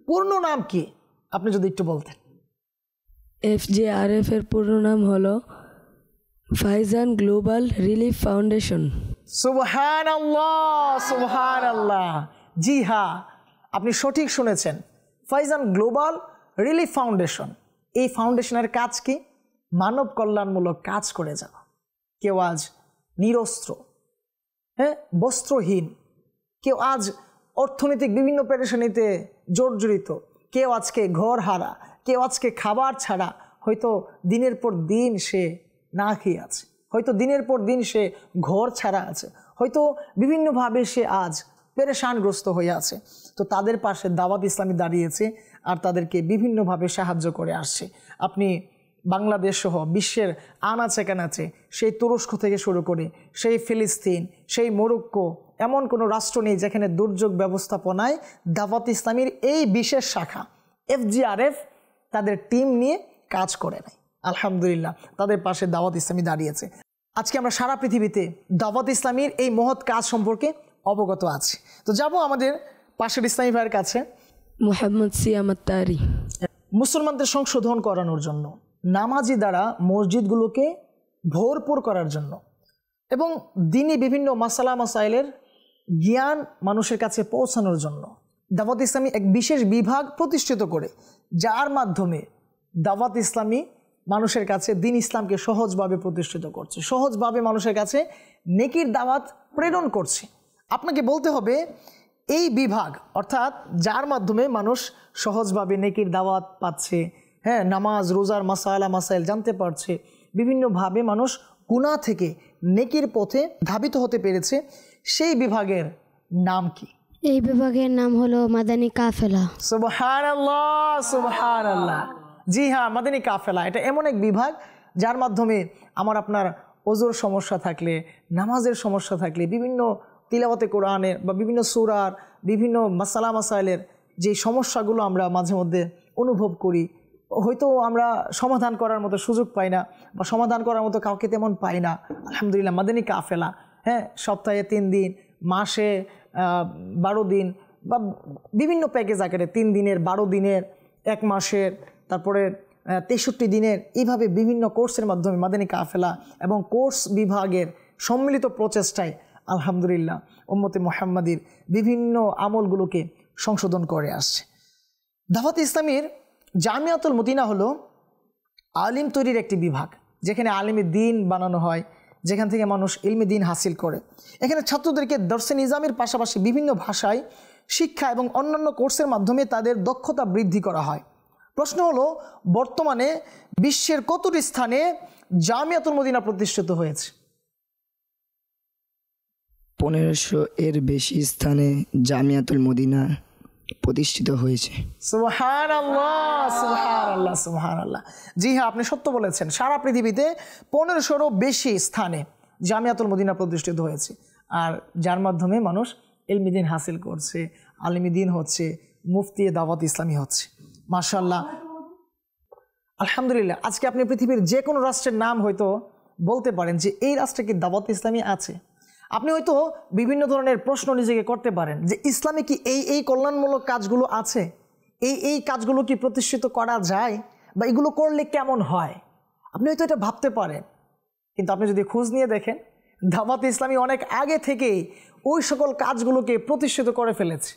পূর্ণ নাম কি আপনি যদি একটু বলতেন? FGRF এর পূর্ণ নাম হলো ফাইজান গ্লোবাল রিলিফ ফাউন্ডেশন। সুবহানাল্লাহ, সুবহানাল্লাহ। জি হ্যাঁ, আপনি সঠিক শুনেছেন, ফাইজান গ্লোবাল রিলিফ ফাউন্ডেশন। এই ফাউন্ডেশনের কাজ কি? মানব কল্যাণমূলক কাজ করে যাওয়া। কেউ আজ নিরস্ত্র, হ্যাঁ, বস্ত্রহীন, কেউ আজ অর্থনৈতিক বিভিন্ন পেরেশানিতে জর্জরিত, কেউ আজকে ঘর হারা, কেউ আজকে খাবার ছাড়া, হয়তো দিনের পর দিন সে না খেয়ে আছে, হয়তো দিনের পর দিন সে ঘর ছাড়া আছে, হয়তো বিভিন্নভাবে সে আজ পেরেশানগ্রস্ত হয়ে আছে। তো তাদের পাশে দাওয়াত ইসলামী দাঁড়িয়েছে আর তাদেরকে বিভিন্নভাবে সাহায্য করে আসছে। আপনি বাংলাদেশ সহ বিশ্বের আনাচে কানাচে, সেই তুরস্ক থেকে শুরু করে সেই ফিলিস্তিন, সেই মরক্কো, এমন কোনো রাষ্ট্র নেই যেখানে দুর্যোগ ব্যবস্থাপনায় দাওয়াত ইসলামীর এই বিশেষ শাখা FGRF তাদের টিম নিয়ে কাজ করে নাই। আলহামদুলিল্লাহ তাদের পাশে দাওয়াত ইসলামী দাঁড়িয়েছে। আজকে আমরা সারা পৃথিবীতে দাওয়াত ইসলামীর এই মহৎ কাজ সম্পর্কে অবগত আছি। তো যাব আমাদের পাশের ইসলামী ভাইয়ের কাছে, মোহাম্মদ সিয়াম আত্তারি। মুসলমানদের সংশোধন করানোর জন্য, নামাজি দ্বারা মসজিদগুলোকে ভরপুর করার জন্য এবং দিনী বিভিন্ন মাসালা মাসাইলের জ্ঞান মানুষের কাছে পৌঁছানোর জন্য দাওয়াত ইসলামী এক বিশেষ বিভাগ প্রতিষ্ঠিত করে, যার মাধ্যমে দাওয়াত ইসলামী মানুষের কাছে দ্বীন ইসলামকে সহজভাবে প্রতিষ্ঠিত করছে, সহজভাবে মানুষের কাছে নেকির দাওয়াত প্রেরণ করছে। আপনাকে বলতে হবে এই বিভাগ অর্থাৎ যার মাধ্যমে মানুষ সহজভাবে নেকির দাওয়াত পাচ্ছে, হ্যাঁ, নামাজ রোজার মাসালা মাসাইল জানতে পারছে, বিভিন্নভাবে মানুষ গুনাহ থেকে নেকির পথে ধাবিত হতে পেরেছে, সেই বিভাগের নাম কি? এই বিভাগের নাম হলো মাদানী কাফেলা। সুবহানাল্লাহ, সুবহানাল্লাহ। জি হ্যাঁ, মাদানী কাফেলা এটা এমন এক বিভাগ যার মাধ্যমে আমার আপনার ওজুর সমস্যা থাকলে, নামাজের সমস্যা থাকলে, বিভিন্ন তিলাওয়াতে কোরআনের বা বিভিন্ন সূরার বিভিন্ন মাসালা মাসাইলের যে সমস্যাগুলো আমরা মাঝে মধ্যে অনুভব করি, হয়তো আমরা সমাধান করার মতো সুযোগ পাই না বা সমাধান করার মতো কাউকে তেমন পাই না। আলহামদুলিল্লাহ মাদানী কাফেলা, হ্যাঁ, সপ্তাহে 3 দিন, মাসে 12 দিন, বা বিভিন্ন প্যাকেজ আকারে 3 দিনের, 12 দিনের, 1 মাসের, তারপরে 63 দিনের, এইভাবে বিভিন্ন কোর্সের মাধ্যমে মাদানী কাফেলা এবং কোর্স বিভাগের সম্মিলিত প্রচেষ্টায় আলহামদুলিল্লাহ উম্মতে মুহাম্মাদির বিভিন্ন আমলগুলোকে সংশোধন করে আসছে। দাওয়াত ইসলামীর জামিয়াতুল মদিনা হলো আলিম তৈরির একটি বিভাগ, যেখানে আলিমে দ্বীন বানানো হয়, যেখান থেকে মানুষ ইলমে দ্বীন হাসিল করে। এখানে ছাত্রদেরকে দর্শে নিজামের পাশাপাশি বিভিন্ন ভাষায় শিক্ষা এবং অন্যান্য কোর্সের মাধ্যমে তাদের দক্ষতা বৃদ্ধি করা হয়। প্রশ্ন হলো, বর্তমানে বিশ্বের কতটি স্থানে জামিয়াতুল মদিনা প্রতিষ্ঠিত হয়েছে? 1500 এর বেশি স্থানে জামিয়াতুল মদিনা প্রতিষ্ঠিত হয়েছে। সুবহানাল্লাহ, সুবহানাল্লাহ, সুবহানাল্লাহ। জি হ্যাঁ, আপনি সত্য বলেছেন। সারা পৃথিবীতে 1500-এরও বেশি স্থানে জামিয়াতুল মদিনা প্রতিষ্ঠিত হয়েছে, আর যার মাধ্যমে মানুষ ইলমি দ্বীন হাসিল করছে, আলিমি দ্বীন হচ্ছে, মুফতি দাওয়াত ইসলামী হচ্ছে। মাশাআল্লাহ, আলহামদুলিল্লাহ। আজকে আপনি পৃথিবীর যে কোনো রাষ্ট্রের নাম হয়তো বলতে পারেন যে এই রাষ্ট্রে কি দাওয়াত ইসলামী আছে। আপনি হয়তো বিভিন্ন ধরনের প্রশ্ন নিজেকে করতে পারেন যে ইসলামে কি এই কল্যাণমূলক কাজগুলো আছে, এই কাজগুলো কি প্রতিষ্ঠিত করা যায়, বা এগুলো করলে কেমন হয়। আপনি হয়তো এটা ভাবতে পারেন, কিন্তু আপনি যদি খোঁজ নিয়ে দেখেন, দাওয়াত ইসলামী অনেক আগে থেকেই ওই সকল কাজগুলোকে প্রতিষ্ঠিত করে ফেলেছে।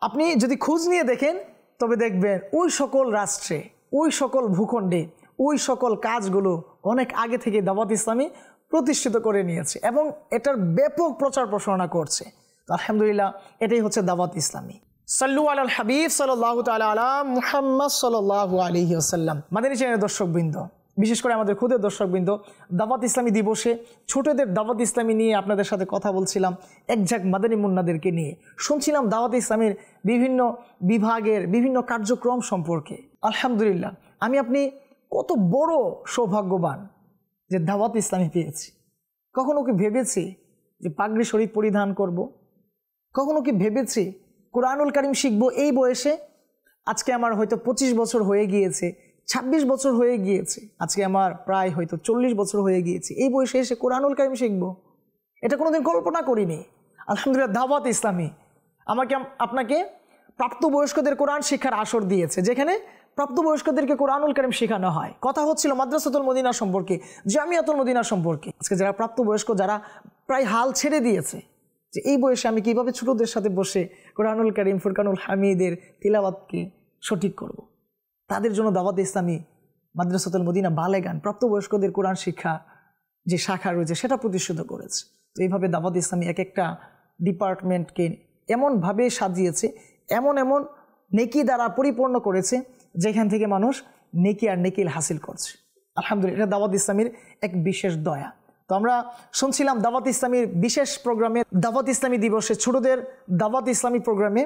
আপনি যদি খোঁজ নিয়ে দেখেন তবে দেখবেন ওই সকল রাষ্ট্রে, ওই সকল ভূখণ্ডে ওই সকল কাজগুলো অনেক আগে থেকে দাওয়াত ইসলামী প্রতিষ্ঠিত করে নিয়েছে এবং এটার ব্যাপক প্রচার প্রসারণা করছে। তো আলহামদুলিল্লাহ, এটাই হচ্ছে দাওয়াত ইসলামী। সাল্লু আলাল হাবিব সাল্লাল্লাহু তাআলা আলা মুহাম্মদ সাল্লাল্লাহু আলাইহি ওয়াসাল্লাম। মাদানী চ্যানেলের দর্শকবৃন্দ, বিশেষ করে আমাদের খুদের দর্শকবৃন্দ, দাওয়াত ইসলামী দিবসে ছোটদের দাওয়াত ইসলামী নিয়ে আপনাদের সাথে কথা বলছিলাম, একঝাঁক মাদানী মুন্নাদেরকে নিয়ে শুনছিলাম দাওয়াত ইসলামীর বিভিন্ন বিভাগের বিভিন্ন কার্যক্রম সম্পর্কে। আলহামদুলিল্লাহ, আমি আপনি কত বড় সৌভাগ্যবান যে দাওয়াত ইসলামী পেয়েছি। কখনো কি ভেবেছি যে পাগড়ি শরীফ পরিধান করব? কখনো কি ভেবেছি কোরআনুল কারীম শিখব এই বয়সে? আজকে আমার হয়তো 25 বছর হয়ে গিয়েছে, 26 বছর হয়ে গিয়েছে, আজকে আমার প্রায় হয়তো 40 বছর হয়ে গিয়েছে। এই বয়সে এসে কোরআনুল কারীম শিখব, এটা কোনোদিন কল্পনা করিনি। আলহামদুলিল্লাহ, দাওয়াত ইসলামী আপনাকে প্রাপ্তবয়স্কদের কোরআন শিক্ষার আসর দিয়েছে, যেখানে প্রাপ্তবয়স্কদেরকে কোরআনুল কারীম শেখানো হয়। কথা হচ্ছিল মাদ্রাসাতুল মদিনা সম্পর্কে, জামিয়াতুল মদিনা সম্পর্কে। আজকে যারা প্রাপ্তবয়স্ক, যারা প্রায় হাল ছেড়ে দিয়েছে যে এই বয়সে আমি কিভাবে ছোটদের সাথে বসে কোরআনুল কারীম, ফুরকানুল হামিদের তিলাওয়াতকে সঠিক করব, তাদের জন্য দাওয়াত ইসলামী মাদ্রাসাতুল মদিনা বালেগান প্রাপ্তবয়স্কদের কোরআন শিক্ষা যে শাখা রয়েছে সেটা প্রতিষ্ঠিত করেছে। তো এইভাবে দাওয়াত ইসলামী এক একটা ডিপার্টমেন্টকে এমনভাবে সাজিয়েছে, এমন নেকি দ্বারা পরিপূর্ণ করেছে, যেখান থেকে মানুষ নেকি আর নেকিল হাসিল করছে। আলহামদুলিল্লাহ, এটা দাওয়াত ইসলামীর এক বিশেষ দয়া। তো আমরা শুনছিলাম দাওয়াত ইসলামীর বিশেষ প্রোগ্রামে, দাওয়াত ইসলামী দিবসে ছোটদের দাওয়াত ইসলামী প্রোগ্রামে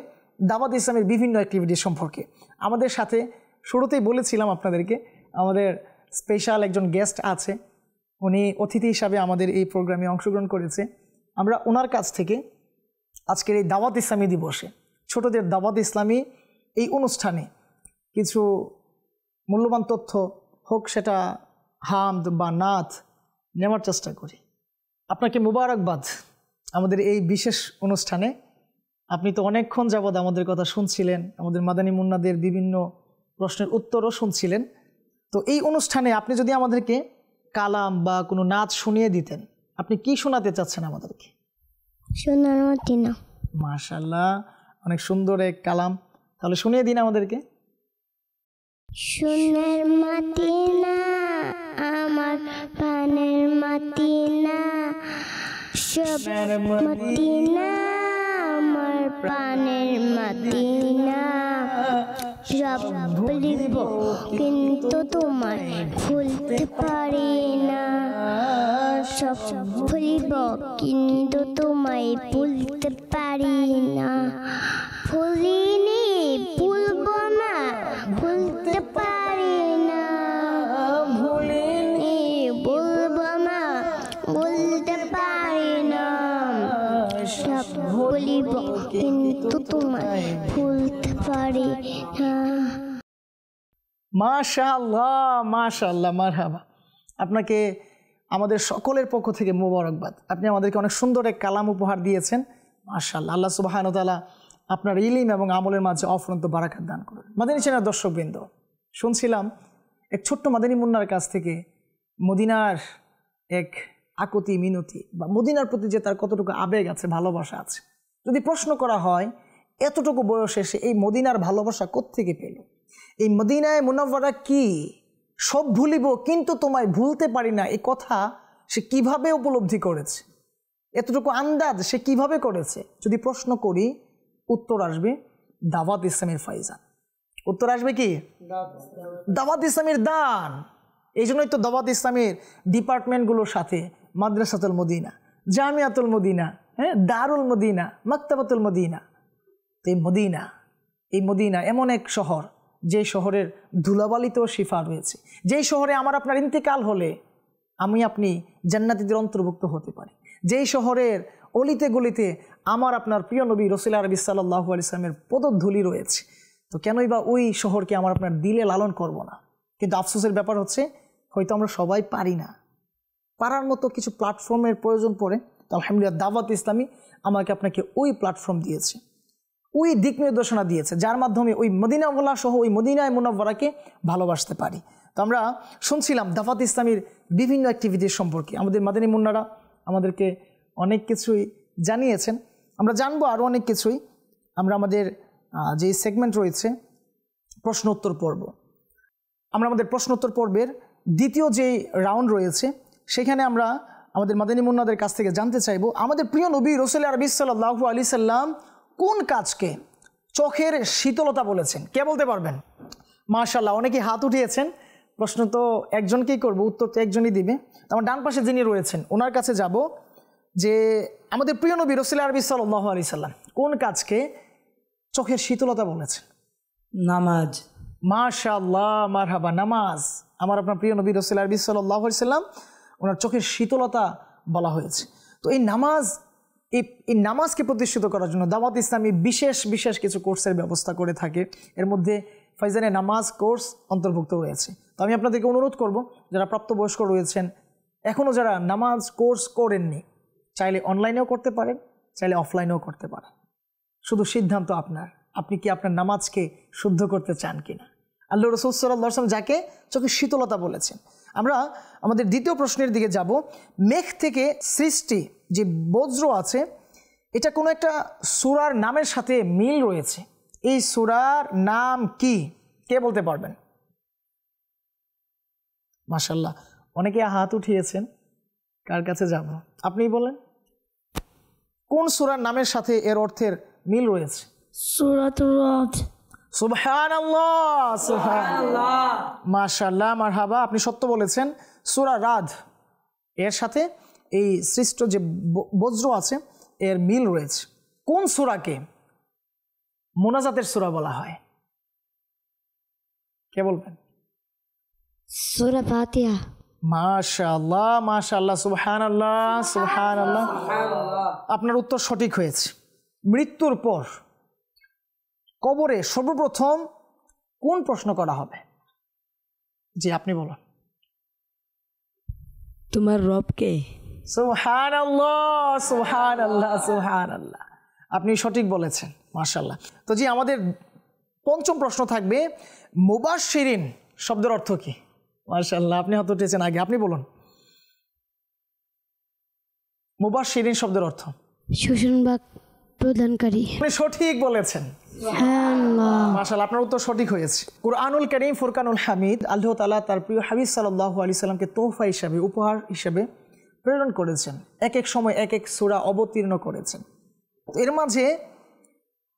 দাওয়াত ইসলামীর বিভিন্ন অ্যাক্টিভিটি সম্পর্কে। আমাদের সাথে শুরুতেই বলেছিলাম আপনাদেরকে, আমাদের স্পেশাল একজন গেস্ট আছে, উনি অতিথি হিসাবে আমাদের এই প্রোগ্রামে অংশগ্রহণ করেছে। আমরা ওনার কাছ থেকে আজকের এই দাওয়াত ইসলামী দিবসে ছোটদের দাওয়াত ইসলামী এই অনুষ্ঠানে কিছু মূল্যবান তথ্য হোক, সেটা হামদ বা নাত নেওয়ার চেষ্টা করি। আপনাকে মুবারকবাদ আমাদের এই বিশেষ অনুষ্ঠানে। আপনি তো অনেকক্ষণ যাবৎ আমাদের কথা শুনছিলেন, আমাদের মাদানী মুন্নাদের বিভিন্ন প্রশ্নের উত্তরও শুনছিলেন। তো এই অনুষ্ঠানে আপনি যদি আমাদেরকে কালাম বা কোনো নাচ শুনিয়ে দিতেন, আপনি কি শোনাতে চাচ্ছেন আমাদেরকে? সোনার মদিনা। মাশাআল্লাহ, অনেক সুন্দর এক কালাম, তাহলে শুনিয়ে দিন আমাদেরকে। সোনার মদিনা আমার প্রাণের মদিনা, সব মদিনা আমার প্রাণের মদিনা, সব ভুলিব কিন্তু তোমায় ভুলতে পারি না, সব ভুলিব কিন্তু তোমায় ভুলতে পারি না, ভুলিনি ভুলবো না ভুলতে পারি না, ভুলিনি ভুলবো না ভুলতে পারি না, সব ভুলিব কিন্তু তোমায় ভুলতে পারি না। মাশাআল্লাহ, মাশাআল্লাহ, মারহাবা। আপনাকে আমাদের সকলের পক্ষ থেকে মোবারকবাদ। আপনি আমাদেরকে অনেক সুন্দর এক কালাম উপহার দিয়েছেন। মাশাআল্লাহ, আল্লাহ সুবহানাহু ওয়া তাআলা আপনার ইলম এবং আমলের মাঝে অফুরন্ত বারাকাত দান করুন। মাদানী চ্যানেলের দর্শকবৃন্দ, শুনছিলাম এক ছোট্ট মাদানী মুন্নার কাছ থেকে মদিনার এক আকুতি মিনতি বা মদিনার প্রতি যে তার কতটুকু আবেগ আছে, ভালোবাসা আছে। যদি প্রশ্ন করা হয় এতটুকু বয়সে সে এই মদিনার ভালোবাসা কোত্থেকে পেল, এই মদিনায় মুনাওয়ারা কি, সব ভুলিব কিন্তু তোমায় ভুলতে পারি না, এই কথা সে কিভাবে উপলব্ধি করেছে, এতটুকু আন্দাজ সে কিভাবে করেছে, যদি প্রশ্ন করি উত্তর আসবে দাওয়াত ইসলামের ফাইজান। উত্তর আসবে কি? দাওয়াত ইসলামের দান। এই জন্যই তো দাওয়াত ইসলামের ডিপার্টমেন্টগুলোর সাথে মাদ্রাসাতুল মদিনা, জামিয়াতুল মদিনা, দারুল মদিনা, মাকতাবাতুল মদিনা। তো এই মদিনা এমন এক শহর, যে শহরের ধুলাবালিতেও শিফা রয়েছে, যেই শহরে আমার আপনার ইন্তেকাল হলে আমি আপনি জান্নাতীদের অন্তর্ভুক্ত হতে পারি, যেই শহরের অলিতে গলিতে আমার আপনার প্রিয় নবী রাসূল আরবি সাল্লাল্লাহু আলাইহি ওয়াসাল্লামের পদধূলি রয়েছে। তো কেনই বা ওই শহরকে আমার আপনার দিলে লালন করব না? কিন্তু আফসোসের ব্যাপার হচ্ছে হয়তো আমরা সবাই পারি না। পারার মতো কিছু প্ল্যাটফর্মের প্রয়োজন পড়ে। তো আলহামদুলিল্লাহ দাওয়াত ইসলামী আমাকে আপনাকে ওই প্ল্যাটফর্ম দিয়েছে, ওই দিক নির্দেশনা দিয়েছে, যার মাধ্যমে ওই মদিনাওয়ালা সহ ওই মদিনায় মুনাওয়ারাকে ভালোবাসতে পারি। তো আমরা শুনছিলাম দাওয়াত ইসলামীর বিভিন্ন অ্যাক্টিভিটির সম্পর্কে। আমাদের মাদানী মুন্নারা আমাদেরকে অনেক কিছুই জানিয়েছেন, আমরা জানবো আরও অনেক কিছুই। আমরা আমাদের যে সেগমেন্ট রয়েছে প্রশ্ন উত্তর পর্ব, আমরা আমাদের প্রশ্ন উত্তর পর্বের দ্বিতীয় যে রাউন্ড রয়েছে সেখানে আমরা আমাদের মাদানী মুন্নাদের কাছ থেকে জানতে চাইব আমাদের প্রিয় নবী রাসূল আরবি সাল্লাল্লাহু আলাইহি সাল্লাম কোন কাজকে চোখের শীতলতা বলেছেন? কে বলতে পারবেন? মাশাআল্লাহ, অনেকে হাত উঠিয়েছেন। প্রশ্ন তো একজনকেই করব, উত্তর তো একজনই দিবে। আমার ডান পাশে যিনি রয়েছেন ওনার কাছে যাব যে আমাদের প্রিয় নবী রাসূল আরবি সাল্লাল্লাহু আলাইহি সাল্লাম কোন কাজকে চোখের শীতলতা বলেছেন? নামাজ। মাশাআল্লাহ, মারহাবা, নামাজ। আমার আপনার প্রিয় নবী রাসূল আরবি সাল্লাল্লাহু আলাইহি সাল্লাম ওনার চোখের শীতলতা বলা হয়েছে। তো এই নামাজকে প্রতিষ্ঠিত করার জন্য দাওয়াত ইসলামী বিশেষ কিছু কোর্সের ব্যবস্থা করে থাকে। এর মধ্যে ফাইজানে নামাজ কোর্স অন্তর্ভুক্ত রয়েছে। তো আমি আপনাদেরকে অনুরোধ করব, যারা প্রাপ্তবয়স্ক রয়েছেন, এখনও যারা নামাজ কোর্স করেননি, চাইলে অনলাইনেও করতে পারেন, চাইলে অফলাইনেও করতে পারেন। শুধু সিদ্ধান্ত আপনার, আপনি কি আপনার নামাজকে শুদ্ধ করতে চান কিনা। আল্লাহ রাসূল সাল্লাল্লাহু আলাইহি ওয়াসাল্লাম যাকে চোখের শীতলতা বলেছেন। আমরা আমাদের দ্বিতীয় প্রশ্নের দিকে যাব। মেঘ থেকে সৃষ্টি যে বজ্র আছে, এটা কোনো একটা সূরার নামের সাথে মিল রয়েছে। এই সূরার নাম কি? কে বলতে পারবেন? মাশাআল্লাহ, অনেকে হাত উঠিয়েছেন। কার কাছে যাব? আপনিই বলেন, কোন সূরার নামের সাথে এর অর্থের মিল রয়েছে? সূরাতুর রাদ। সুবহানাল্লাহ, সুবহানাল্লাহ, মাশাআল্লাহ, মারহাবা, আপনি সত্য বলেছেন। সূরা রাদ এর সাথে এই সৃষ্ট যে বজ্র আছে এর মিল রয়েছে। কোন সূরাকে মুনাজাতের সূরা বলা হয়? কে বলবেন? সূরা ফাতিহা। মাশাআল্লাহ, মাশাআল্লাহ, সুবহানাল্লাহ, সুবহানাল্লাহ, আপনার উত্তর সঠিক হয়েছে। মৃত্যুর পর কবরে সর্বপ্রথম কোন প্রশ্ন করা হবে? জি, আপনি বলুন। তোমার রব কে? সুবহানাল্লাহ, সুবহানাল্লাহ, সুবহানাল্লাহ, আপনি সঠিক বলেছেন, মাশাআল্লাহ। তো জি, আমাদের পঞ্চম প্রশ্ন থাকবে, মুবাশশিরিন শব্দের অর্থ কি? মাশাআল্লাহ, আপনি হাত উঠিয়েছেন আগে, আপনি বলুন। মুবাশশিরিন শব্দের অর্থ? সুসংবাদ প্রদানকারী। আপনি সঠিক বলেছেন, মাশাআল্লাহ, আপনার উত্তর সঠিক হয়েছে। কুরআনুল কারীম ফুরকানুল হামিদ আল্লাহ তাআলা তার প্রিয় হাবিব সাল্লাল্লাহু আলাইহি সাল্লামকে তোহফা হিসাবে, উপহার হিসাবে প্রেরণ করেছেন। এক এক সময় এক এক সূরা অবতীর্ণ করেছেন। এর মাঝে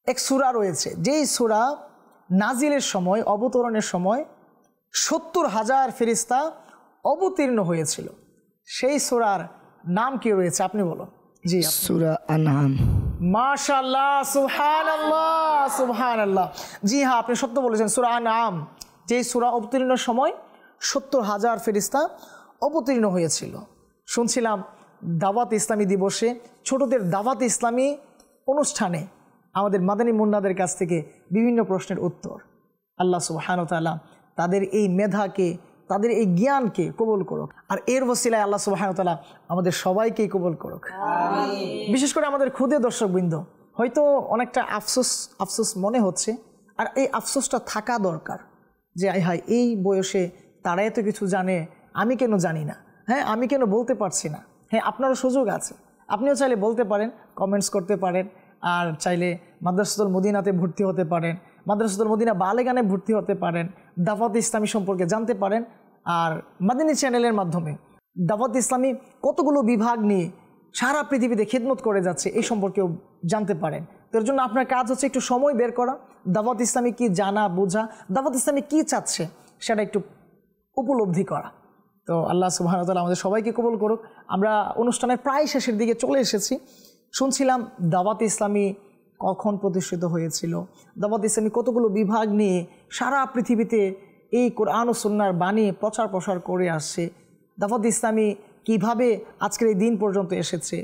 এক সূরা রয়েছে, যেই সূরা নাজিলের সময়, অবতরণের সময় ৭০,০০০ ফেরেশতা অবতীর্ণ হয়েছিল। সেই সূরার নাম কি রয়েছে? আপনি বলুন। জি, সূরা আনআম। মাশাআল্লাহ, সুবহানাল্লাহ, সুবহানাল্লাহ, জি হ্যাঁ, আপনি সত্য বলেছেন। সূরা আনআম, যেই সূরা অবতীর্ণের সময় ৭০,০০০ ফেরেশতা অবতীর্ণ হয়েছিল। শুনছিলাম দাওয়াত ইসলামী দিবসে, ছোটদের দাওয়াত ইসলামী অনুষ্ঠানে আমাদের মাদানী মুন্নাদের কাছ থেকে বিভিন্ন প্রশ্নের উত্তর। আল্লাহ সুবহানাহু ওয়া তাআলা তাদের এই মেধাকে তাদের এই জ্ঞানকে কবুল করুক, আর এর ওসিলায় আল্লাহ সুবহানাহু ওয়া তাআলা আমাদের সবাইকেই কবুল করুক। বিশেষ করে আমাদের ক্ষুদে দর্শকবৃন্দ, হয়তো অনেকটা আফসোস মনে হচ্ছে, আর এই আফসোসটা থাকা দরকার যে হায় এই বয়সে তারা এত কিছু জানে, আমি কেন জানি না, হ্যাঁ আমি কেন বলতে পারছি না। হ্যাঁ, আপনারও সুযোগ আছে, আপনিও চাইলে বলতে পারেন, কমেন্টস করতে পারেন, আর চাইলে মাদ্রাসাতুল মদিনাতে ভর্তি হতে পারেন, মাদ্রাসাতুল মদিনা বালেগানে ভর্তি হতে পারেন, দাওয়াত ইসলামী সম্পর্কে জানতে পারেন। আর মাদিনী চ্যানেলের মাধ্যমে দাওয়াত ইসলামী কতগুলো বিভাগ নিয়ে সারা পৃথিবীতে খিদমত করে যাচ্ছে এই সম্পর্কেও জানতে পারেন। তো এর জন্য আপনার কাজ হচ্ছে একটু সময় বের করা, দাওয়াত ইসলামী কি জানা বোঝা, দাওয়াত ইসলামী কি চাচ্ছে সেটা একটু উপলব্ধি করা। তো আল্লাহ সুবহানাহু ওয়া তাআলা আমাদের সবাইকে কবুল করুক। আমরা অনুষ্ঠানের প্রায় শেষের দিকে চলে এসেছি। শুনছিলাম দাওয়াত ইসলামী কখন প্রতিষ্ঠিত হয়েছিল, দাওয়াত ইসলামী কতগুলো বিভাগ নিয়ে সারা পৃথিবীতে এই কোরআন ও সুন্নাহর বাণী প্রচার প্রসার করে আসছে, দাওয়াত ইসলামী কিভাবে আজকের এই দিন পর্যন্ত এসেছে,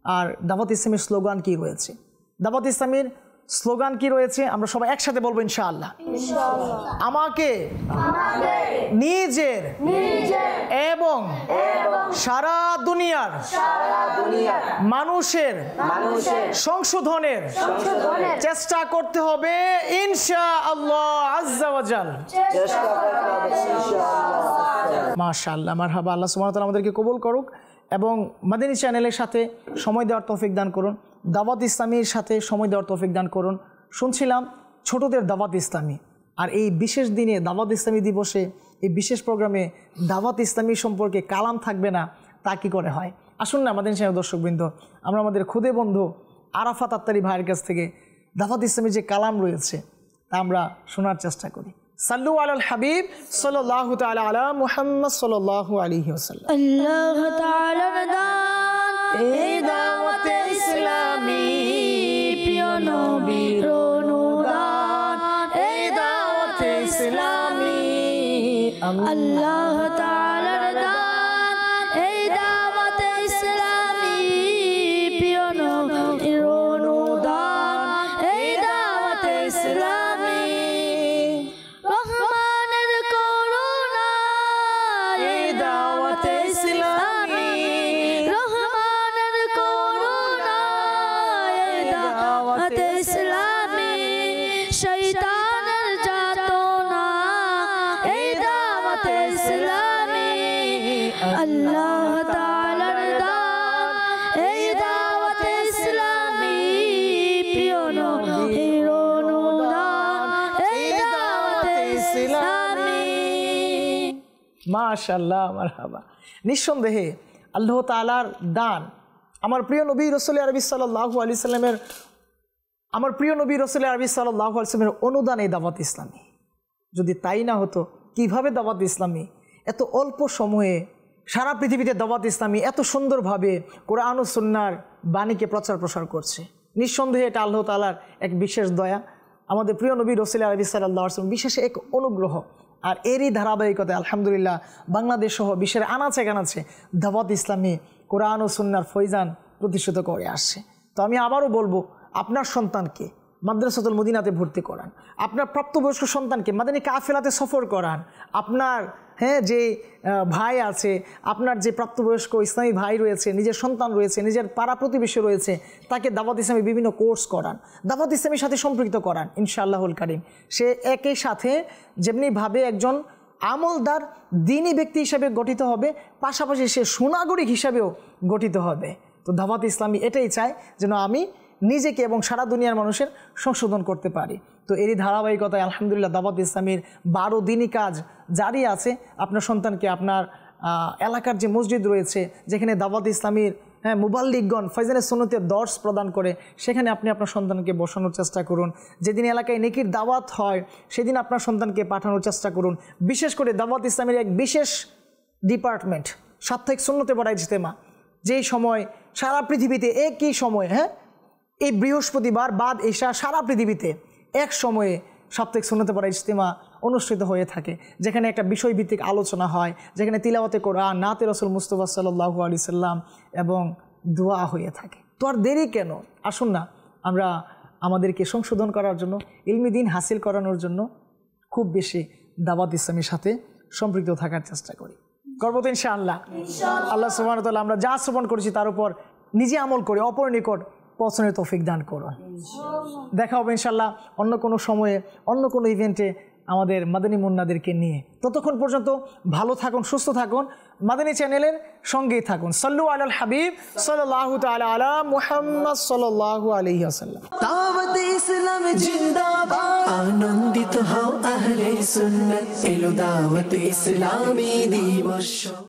আর দাওয়াত ইসলামের স্লোগান কি রয়েছে। দাওয়াত ইসলামের স্লোগান কি রয়েছে আমরা সবাই একসাথে বলবো ইনশাআল্লাহ। আমাকে নিজের এবং সারা দুনিয়ার মানুষের সংশোধনের চেষ্টা করতে হবে ইনশাআল্লাহ আজ্জা ওয়া জাল। মাশাআল্লাহ, মারহাবা। আল্লাহ সুবহানাহু ওয়া তাআলা আমাদেরকে কবুল করুক এবং মাদিনী চ্যানেলের সাথে সময় দেওয়ার তৌফিক দান করুন, দাওয়াত ইসলামীর সাথে সময় দেওয়ার তৌফিক দান করুন। শুনছিলাম ছোটদের দাওয়াত ইসলামী, আর এই বিশেষ দিনে দাওয়াত ইসলামী দিবসে এই বিশেষ প্রোগ্রামে দাওয়াত ইসলামী সম্পর্কে কালাম থাকবে না, তা কী করে হয়? আসুন না মাদিনী চ্যানেল দর্শকবৃন্দ, আমরা আমাদের খুদে বন্ধু আরাফাত আত্তারি ভাইয়ের কাছ থেকে দাওয়াত ইসলামীর যে কালাম রয়েছে তা আমরা শোনার চেষ্টা করি। সাল্লু আলাল হাবিব সাল্লাল্লাহু তাআলা আলা মুহাম্মদ সাল্লাল্লাহু আলাইহি ওয়াসাল্লাম। আল্লাহ তাআলার দান এই দাওয়াতে ইসলামী, প্রিয় নবীর অনুদান এই দাওয়াতে ইসলামী। আল্লাহ তাআলার দান এই দাওয়াতে ইসলামী, প্রিয় নবীর অনুদান এই দাওয়াতে ইসলামী। রহমানের করুণা এই দাওয়াতে ইসলামী, রহমানের করুণা এই দাওয়াতে ইসলামী। শয়তানের যাতনা এই দাওয়াতে ইসলামী। আল্লাহ তাআলার দান এই দাওয়াতে ইসলামী, প্রিয় নবীর অনুদান এই দাওয়াতে ইসলামী। মাশাআল্লাহ, মারহাবা। নিঃসন্দেহে আল্লাহ তাআলার দান আমার প্রিয় নবী রাসূল আরবি সাল্লাল্লাহু আলাইহি সাল্লামের অনুদান এই দাওয়াত ইসলামী। যদি তাই না হতো, কিভাবে দাওয়াত ইসলামী এত অল্প সময়ে সারা পৃথিবীতে দাওয়াত ইসলামী এত সুন্দরভাবে কোরআন ও সুন্নাহর বাণীকে প্রচার প্রসার করছে? নিঃসন্দেহে এটা আল্লাহ তাআলার এক বিশেষ দয়া, আমাদের প্রিয় নবী রাসূল আরবি সাল্লাল্লাহু আলাইহি ওয়াসাল্লাম বিশেষ এক অনুগ্রহ। আর এরই ধারাবাহিকতায় আলহামদুলিল্লাহ বাংলাদেশ সহ বিশ্বের আনাচে কানাচে দাওয়াত ইসলামী কোরআন ও সুন্নাহর ফয়জান প্রতিষ্ঠিত করে আসছে। তো আমি আবারও বলবো, আপনার সন্তানকে মাদ্রাসাতুল মদিনাতে ভর্তি করান, আপনার প্রাপ্তবয়স্ক সন্তানকে মাদানী কাফেলাতে সফর করান, আপনার যে ভাই আছে, আপনার যে প্রাপ্তবয়স্ক ইসলামী ভাই রয়েছে, নিজের সন্তান রয়েছে, নিজের পাড়া প্রতিবেশী রয়েছে, তাকে দাওয়াত ইসলামী বিভিন্ন কোর্স করান, দাওয়াত ইসলামীর সাথে সম্পৃক্ত করান। ইনশাআল্লাহুল কারীম সে একই সাথে যেমনিভাবে একজন আমলদার দ্বীনী ব্যক্তি হিসাবে গঠিত হবে, পাশাপাশি সে সুনাগরিক হিসাবেও গঠিত হবে। তো দাওয়াত ইসলামী এটাই চায় যেন আমি নিজেকে এবং সারা দুনিয়ার মানুষের সংশোধন করতে পারি। তো এরই ধারাবাহিকতায় আলহামদুলিল্লাহ দাওয়াত ইসলামীর 12 দিনই কাজ জারি আছে। আপনার সন্তানকে আপনার এলাকার যে মসজিদ রয়েছে, যেখানে দাওয়াত ইসলামীর মুবাল্লিগগণ ফয়জানে সুন্নতের দর্স প্রদান করে, সেখানে আপনি আপনার সন্তানকে বসানোর চেষ্টা করুন। যেদিন এলাকায় নেকির দাওয়াত হয় সেদিন আপনার সন্তানকে পাঠানোর চেষ্টা করুন। বিশেষ করে দাওয়াত ইসলামীর এক বিশেষ ডিপার্টমেন্ট সাপ্তাহিক সুন্নতে পড়া ইজতেমা, যেই সময় সারা পৃথিবীতে একই সময়ে এই বৃহস্পতিবার বাদ এশা সারা পৃথিবীতে এক সময়ে সাপ্তাহিক সুন্নতে পড়া ইজতেমা অনুষ্ঠিত হয়ে থাকে, যেখানে একটা বিষয়ভিত্তিক আলোচনা হয়, যেখানে তিলাওয়াতে কোরআন, নাতে রাসূল মুস্তাফা সাল্লাল্লাহু আলাইহি সাল্লাম এবং দোয়া হয়ে থাকে। তো আর দেরি কেন, আসুন না আমরা আমাদেরকে সংশোধন করার জন্য, ইলমি দ্বীন হাসিল করানোর জন্য খুব বেশি দাওয়াত ইসলামীর সাথে সম্পৃক্ত থাকার চেষ্টা করি। করবো তো ইনশাআল্লাহ। আল্লাহ সুবহানাহু ওয়া তাআলা আমরা যা শ্রবণ করেছি তার উপর নিজে আমল করে অপরের নিকট পৌঁছানোর তৌফিক দান করুন। দেখা হবে ইনশাআল্লাহ অন্য কোনো সময়ে অন্য কোনো ইভেন্টে আমাদের মাদানী মুন্নাদেরকে নিয়ে। ততক্ষণ পর্যন্ত ভালো থাকুন, সুস্থ থাকুন, মাদানী চ্যানেলের সঙ্গেই থাকুন। সাল্লু আলাল হাবিব সাল্লাল্লাহু তাআলা আলা মুহাম্মদ সাল্লাল্লাহু আলাইহি ওয়াসাল্লাম। দাওয়াত ইসলাম জিন্দাবাদ, আনন্দিত হও আহলে সুন্নাত, এলো দাওয়াত ইসলামী দিবস।